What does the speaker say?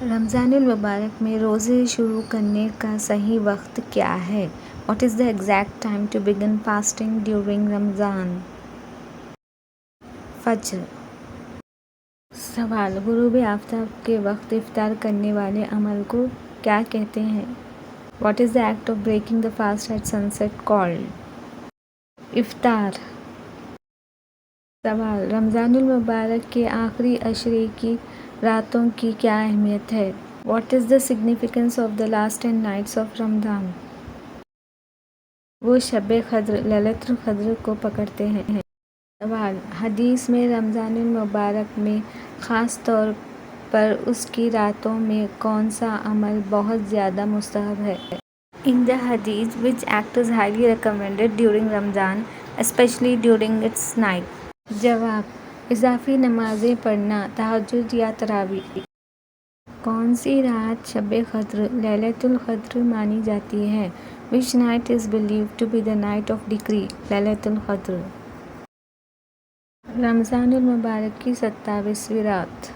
رمضان المبارک میں روزے شروع کرنے کا صحیح وقت کیا ہے؟ What is the exact time to begin fasting during Ramadan? فجر. سوال: غروب آفتاب کے وقت افطار کرنے والے عمل کو کیا کہتے ہیں؟ What is the act of breaking the fast at sunset called? افطار. سوال: رمضان المبارک کے آخری عشرے کی راتوں کی کیا اہمیت ہے؟ What is the significance of the last 10 nights of Ramadan? وہ شب قدر لیلۃ القدر کو پکڑتے ہیں۔ سوال: حدیث میں رمضان المبارک میں خاص طور پر اس کی راتوں میں کون سا عمل بہت زیادہ مستحب ہے؟ In the hadith, which act is highly recommended during Ramadan, especially during its night? جواب: اضافی نمازیں پڑھنا، تہجد یا تراویح۔ کون سی رات شب قدر لیلۃ القدر مانی جاتی ہے؟ Which night is believed to be the night of decree, لیلۃ القدر؟ رمضان المبارک کی 27ویں رات۔